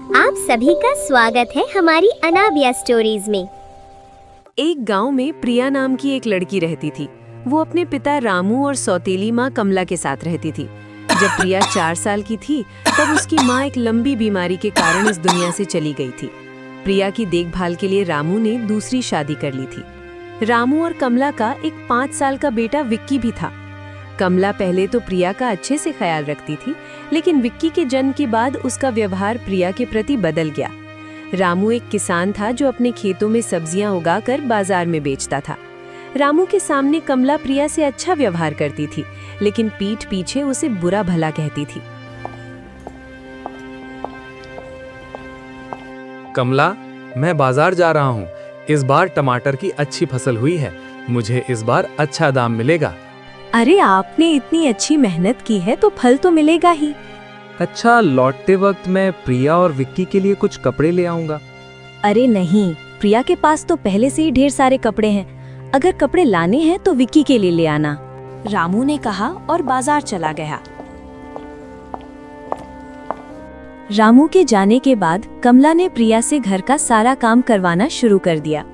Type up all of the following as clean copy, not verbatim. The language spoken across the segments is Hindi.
आप सभी का स्वागत है हमारी अनाबिया स्टोरीज में। एक गांव में प्रिया नाम की एक लड़की रहती थी। वो अपने पिता रामू और सौतेली माँ कमला के साथ रहती थी। जब प्रिया 4 साल की थी तब उसकी माँ एक लंबी बीमारी के कारण इस दुनिया से चली गई थी। प्रिया की देखभाल के लिए रामू ने दूसरी शादी कर ली थी। रामू और कमला का एक 5 साल का बेटा विक्की भी था। कमला पहले तो प्रिया का अच्छे से ख्याल रखती थी, लेकिन विक्की के जन्म के बाद उसका व्यवहार प्रिया के प्रति बदल गया। रामू एक किसान था जो अपने खेतों में सब्जियां उगाकर बाजार में बेचता था। रामू के सामने कमला प्रिया से अच्छा व्यवहार करती थी, लेकिन पीठ पीछे उसे बुरा भला कहती थी। कमला, मैं बाजार जा रहा हूँ। इस बार टमाटर की अच्छी फसल हुई है। मुझे इस बार अच्छा दाम मिलेगा। अरे आपने इतनी अच्छी मेहनत की है तो फल तो मिलेगा ही। अच्छा, लौटते वक्त मैं प्रिया और विक्की के लिए कुछ कपड़े ले आऊंगा। अरे नहीं, प्रिया के पास तो पहले से ही ढेर सारे कपड़े हैं। अगर कपड़े लाने हैं तो विक्की के लिए ले आना, रामू ने कहा और बाजार चला गया। रामू के जाने के बाद कमला ने प्रिया से घर का सारा काम करवाना शुरू कर दिया।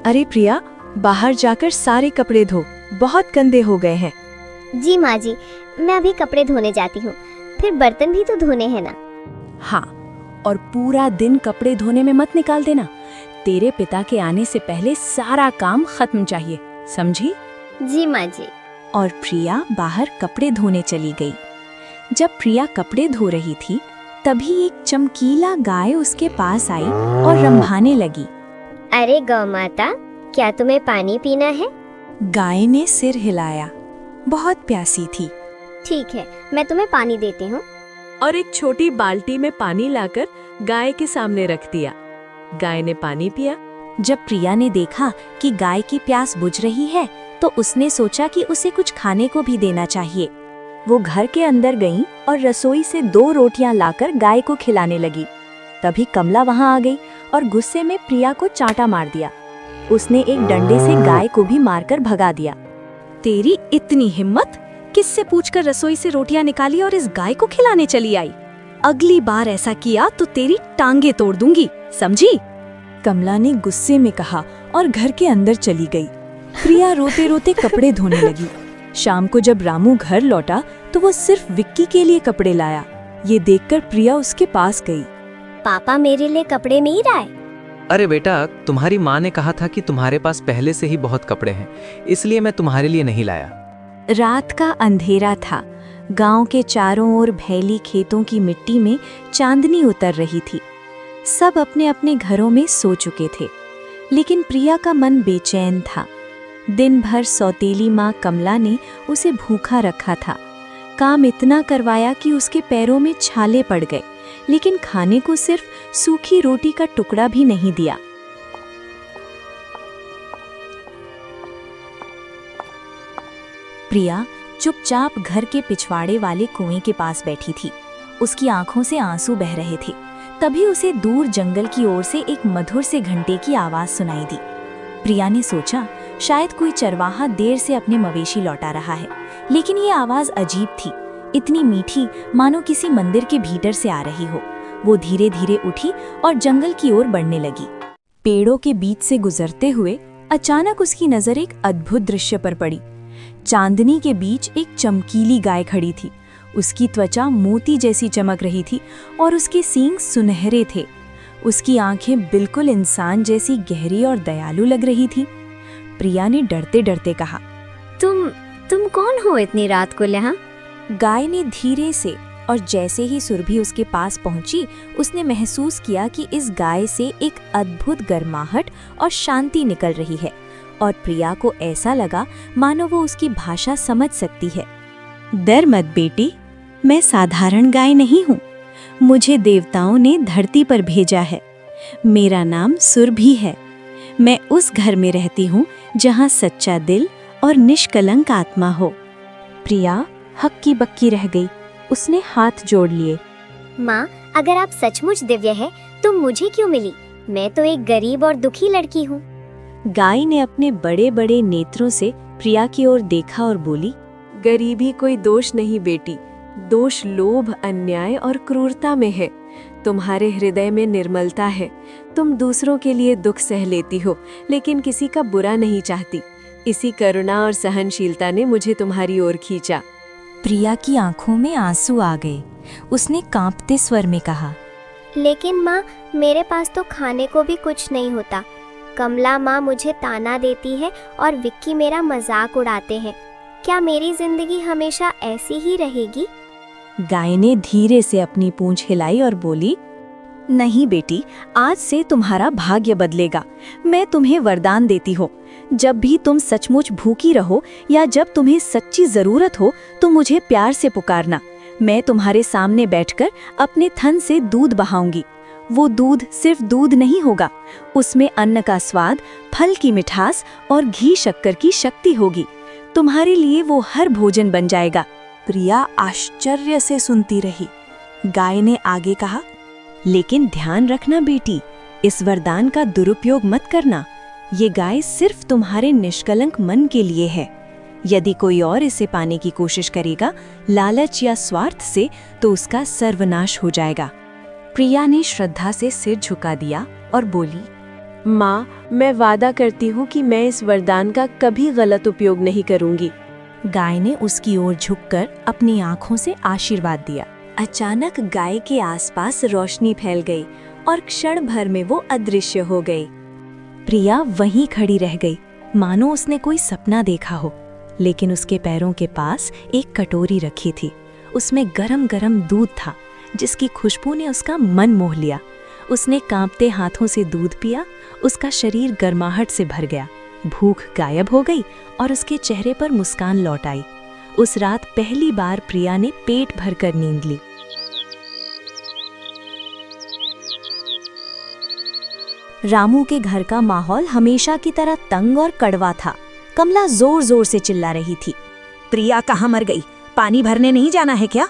अरे प्रिया, बाहर जाकर सारे कपड़े धो, बहुत गंदे हो गए हैं। जी माँ जी, मैं अभी कपड़े धोने जाती हूँ, फिर बर्तन भी तो धोने हैं ना। हाँ, और पूरा दिन कपड़े धोने में मत निकाल देना। तेरे पिता के आने से पहले सारा काम खत्म चाहिए, समझी? जी माँ जी। और प्रिया बाहर कपड़े धोने चली गई। जब प्रिया कपड़े धो रही थी तभी एक चमकीला गाय उसके पास आई और रंभाने लगी। अरे गौ माता, क्या तुम्हें पानी पीना है? गाय ने सिर हिलाया, बहुत प्यासी थी। ठीक है, मैं तुम्हें पानी देती हूँ। और एक छोटी बाल्टी में पानी लाकर गाय के सामने रख दिया। गाय ने पानी पिया। जब प्रिया ने देखा कि गाय की प्यास बुझ रही है तो उसने सोचा कि उसे कुछ खाने को भी देना चाहिए। वो घर के अंदर गई और रसोई से 2 रोटियां लाकर गाय को खिलाने लगी। तभी कमला वहां आ गई और गुस्से में प्रिया को चांटा मार दिया। उसने एक डंडे से गाय को भी मारकर भगा दिया। तेरी इतनी हिम्मत! किससे पूछकर रसोई से रोटियां निकाली और इस गाय को खिलाने चली आई? अगली बार ऐसा किया तो तेरी टांगे तोड़ दूंगी, समझी? कमला ने गुस्से में कहा और घर के अंदर चली गई। प्रिया रोते रोते कपड़े धोने लगी। शाम को जब रामू घर लौटा तो वो सिर्फ विक्की के लिए कपड़े लाया। ये देखकर प्रिया उसके पास गई। पापा मेरे लिए कपड़े नहीं लाए? अरे बेटा, तुम्हारी माँ ने कहा था कि तुम्हारे पास पहले से ही बहुत कपड़े हैं, इसलिए मैं तुम्हारे लिए नहीं लाया। रात का अंधेरा था। गांव के चारों ओर भैली खेतों की मिट्टी में चांदनी उतर रही थी। सब अपने अपने घरों में सो चुके थे, लेकिन प्रिया का मन बेचैन था। दिन भर सौतेली माँ कमला ने उसे भूखा रखा था। काम इतना करवाया कि उसके पैरों में छाले पड़ गए, लेकिन खाने को सिर्फ सूखी रोटी का टुकड़ा भी नहीं दिया। प्रिया चुपचाप घर के पिछवाड़े वाले कुएं के पास बैठी थी। उसकी आंखों से आंसू बह रहे थे। तभी उसे दूर जंगल की ओर से एक मधुर से घंटे की आवाज सुनाई दी। प्रिया ने सोचा शायद कोई चरवाहा देर से अपने मवेशी लौटा रहा है, लेकिन ये आवाज अजीब थी, इतनी मीठी मानो किसी मंदिर के भीतर से आ रही हो। वो धीरे धीरे उठी और जंगल की ओर बढ़ने लगी। पेड़ों के बीच से गुजरते हुए अचानक उसकी नजर एक अद्भुत दृश्य पर पड़ी। चांदनी के बीच एक चमकीली गाय खड़ी थी। उसकी त्वचा मोती जैसी चमक रही थी और उसके सींग सुनहरे थे। उसकी आंखें बिल्कुल इंसान जैसी गहरी और दयालु लग रही थी। प्रिया ने डरते डरते कहा, तुम कौन हो इतनी रात को यहाँ? गाय ने धीरे से, और जैसे ही सुरभि उसके पास पहुंची उसने महसूस किया कि इस गाय से एक अद्भुत गर्माहट और शांति निकल रही है, और प्रिया को ऐसा लगा मानो वो उसकी भाषा समझ सकती है। डर मत बेटी, मैं साधारण गाय नहीं हूँ। मुझे देवताओं ने धरती पर भेजा है। मेरा नाम सुरभि है। मैं उस घर में रहती हूँ जहाँ सच्चा दिल और निष्कलंक आत्मा हो। प्रिया हक्की बक्की रह गई। उसने हाथ जोड़ लिए। माँ, अगर आप सचमुच दिव्य है तो मुझे क्यों मिली? मैं तो एक गरीब और दुखी लड़की हूँ। गाय ने अपने बड़े बड़े नेत्रों से प्रिया की ओर देखा और बोली, गरीबी कोई दोष नहीं बेटी, दोष लोभ, अन्याय और क्रूरता में है। तुम्हारे हृदय में निर्मलता है। तुम दूसरों के लिए दुख सह लेती हो, लेकिन किसी का बुरा नहीं चाहती। इसी करुणा और सहनशीलता ने मुझे तुम्हारी ओर खींचा। प्रिया की आंखों में आंसू आ गए। उसने कांपते स्वर में कहा, लेकिन माँ, मेरे पास तो खाने को भी कुछ नहीं होता। कमला माँ मुझे ताना देती है और विक्की मेरा मजाक उड़ाते हैं। क्या मेरी जिंदगी हमेशा ऐसी ही रहेगी? गाय ने धीरे से अपनी पूंछ हिलाई और बोली, नहीं बेटी, आज से तुम्हारा भाग्य बदलेगा। मैं तुम्हें वरदान देती हूँ, जब भी तुम सचमुच भूखी रहो या जब तुम्हें सच्ची जरूरत हो तो मुझे प्यार से पुकारना। मैं तुम्हारे सामने बैठकर अपने थन से दूध बहाऊंगी। वो दूध सिर्फ दूध नहीं होगा, उसमें अन्न का स्वाद, फल की मिठास और घी शक्कर की शक्ति होगी। तुम्हारे लिए वो हर भोजन बन जाएगा। प्रिया आश्चर्य से सुनती रही। गाय ने आगे कहा, लेकिन ध्यान रखना बेटी, इस वरदान का दुरुपयोग मत करना। ये गाय सिर्फ तुम्हारे निष्कलंक मन के लिए है। यदि कोई और इसे पाने की कोशिश करेगा, लालच या स्वार्थ से, तो उसका सर्वनाश हो जाएगा। प्रिया ने श्रद्धा से सिर झुका दिया और बोली, माँ, मैं वादा करती हूँ कि मैं इस वरदान का कभी गलत उपयोग नहीं करूँगी। गाय ने उसकी ओर झुककर अपनी आंखों से आशीर्वाद दिया। अचानक गाय के आसपास रोशनी फैल गई और क्षण भर में वो अदृश्य हो गई। प्रिया वहीं खड़ी रह गई, मानो उसने कोई सपना देखा हो। लेकिन उसके पैरों के पास एक कटोरी रखी थी। उसमें गरम गरम दूध था, जिसकी खुशबू ने उसका मन मोह लिया। उसने कांपते हाथों से दूध पिया। उसका शरीर गर्माहट से भर गया। भूख गायब हो गई और उसके चेहरे पर मुस्कान लौट आई। उस रात पहली बार प्रिया ने पेट भरकर नींद ली। रामू के घर का माहौल हमेशा की तरह तंग और कड़वा था। कमला जोर जोर से चिल्ला रही थी, प्रिया कहाँ मर गई? पानी भरने नहीं जाना है क्या?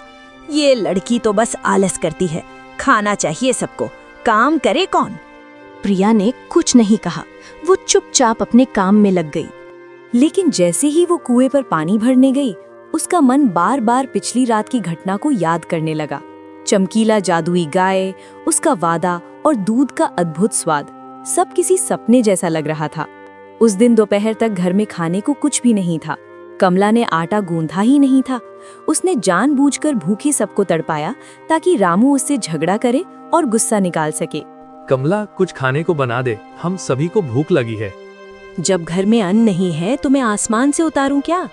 ये लड़की तो बस आलस करती है। खाना चाहिए सबको, काम करे कौन? प्रिया ने कुछ नहीं कहा। वो चुपचाप अपने काम में लग गई। लेकिन जैसे ही वो कुएं पर पानी भरने गई, उसका मन बार बार पिछली रात की घटना को याद करने लगा। चमकीला जादुई गाय, उसका वादा और दूध का अद्भुत स्वाद, सब किसी सपने जैसा लग रहा था। उस दिन दोपहर तक घर में खाने को कुछ भी नहीं था। कमला ने आटा गूंथा ही नहीं था। उसने जानबूझकर भूखे सबको तड़पाया ताकि रामू उससे झगड़ा करे और गुस्सा निकाल सके। कमला, कुछ खाने को बना दे, हम सभी को भूख लगी है। जब घर में अन्न नहीं है तो मैं आसमान से उतारूं क्या?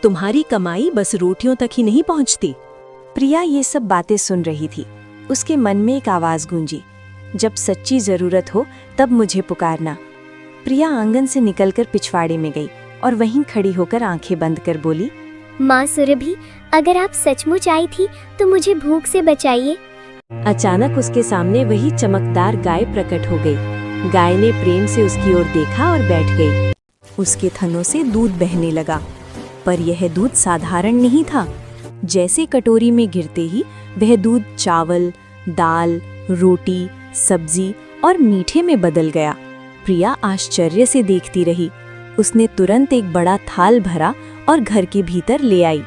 तुम्हारी कमाई बस रोटियों तक ही नहीं पहुंचती। प्रिया ये सब बातें सुन रही थी। उसके मन में एक आवाज गूंजी, जब सच्ची जरूरत हो तब मुझे पुकारना। प्रिया आंगन से निकलकर पिछवाड़े में गई और वहीं खड़ी होकर आंखें बंद कर बोली, माँ सुरभि, अगर आप सचमुच आई थी तो मुझे भूख से बचाइए। अचानक उसके सामने वही चमकदार गाय प्रकट हो गई। गाय ने प्रेम से उसकी ओर देखा और बैठ गई। उसके थनों से दूध बहने लगा, पर यह दूध साधारण नहीं था। जैसे कटोरी में गिरते ही वह दूध चावल, दाल, रोटी, सब्जी और मीठे में बदल गया। प्रिया आश्चर्य से देखती रही। उसने तुरंत एक बड़ा थाल भरा और घर के भीतर ले आई।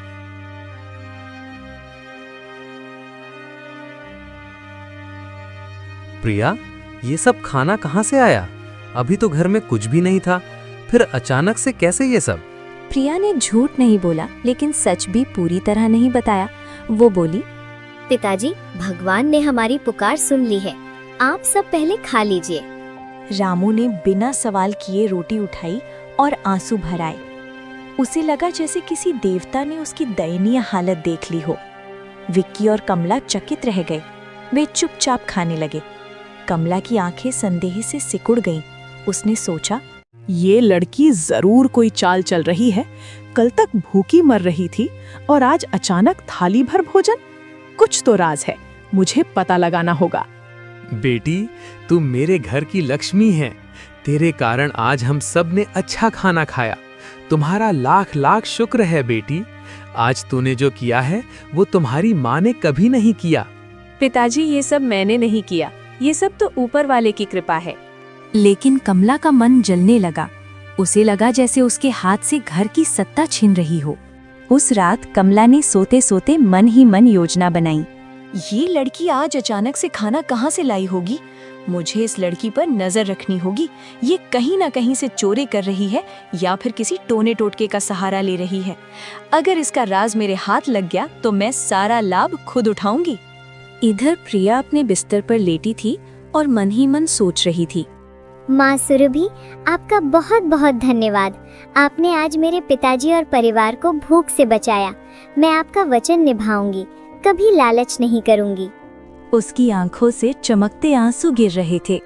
प्रिया, ये सब खाना कहाँ से आया? अभी तो घर में कुछ भी नहीं था, फिर अचानक से कैसे ये सब? प्रिया ने झूठ नहीं बोला, लेकिन सच भी पूरी तरह नहीं बताया। वो बोली, पिताजी, भगवान ने हमारी पुकार सुन ली है। आप सब पहले खा लीजिए। रामू ने बिना सवाल किए रोटी उठाई और आंसू भराए। उसे लगा जैसे किसी देवता ने उसकी दयनीय हालत देख ली हो। विक्की और कमला चकित रह गए। वे चुपचाप खाने लगे। कमला की आंखें संदेह से सिकुड़ गईं। उसने सोचा, ये लड़की जरूर कोई चाल चल रही है। कल तक भूखी मर रही थी और आज अचानक थाली भर भोजन। कुछ तो राज है, मुझे पता लगाना होगा। बेटी, तू मेरे घर की लक्ष्मी है। तेरे कारण आज हम सब ने अच्छा खाना खाया। तुम्हारा लाख लाख शुक्र है बेटी। आज तूने जो किया है वो तुम्हारी माँ ने कभी नहीं किया। पिताजी, ये सब मैंने नहीं किया, ये सब तो ऊपर वाले की कृपा है। लेकिन कमला का मन जलने लगा। उसे लगा जैसे उसके हाथ से घर की सत्ता छिन रही हो। उस रात कमला ने सोते सोते मन ही मन योजना बनाई। ये लड़की आज अचानक से खाना कहाँ से लाई होगी? मुझे इस लड़की पर नजर रखनी होगी। ये कहीं ना कहीं से चोरी कर रही है या फिर किसी टोने टोटके का सहारा ले रही है। अगर इसका राज मेरे हाथ लग गया तो मैं सारा लाभ खुद उठाऊंगी। इधर प्रिया अपने बिस्तर पर लेटी थी और मन ही मन सोच रही थी। माँ सुरभि, आपका बहुत बहुत धन्यवाद। आपने आज मेरे पिताजी और परिवार को भूख से बचाया। मैं आपका वचन निभाऊंगी, कभी लालच नहीं करूंगी। उसकी आंखों से चमकते आंसू गिर रहे थे।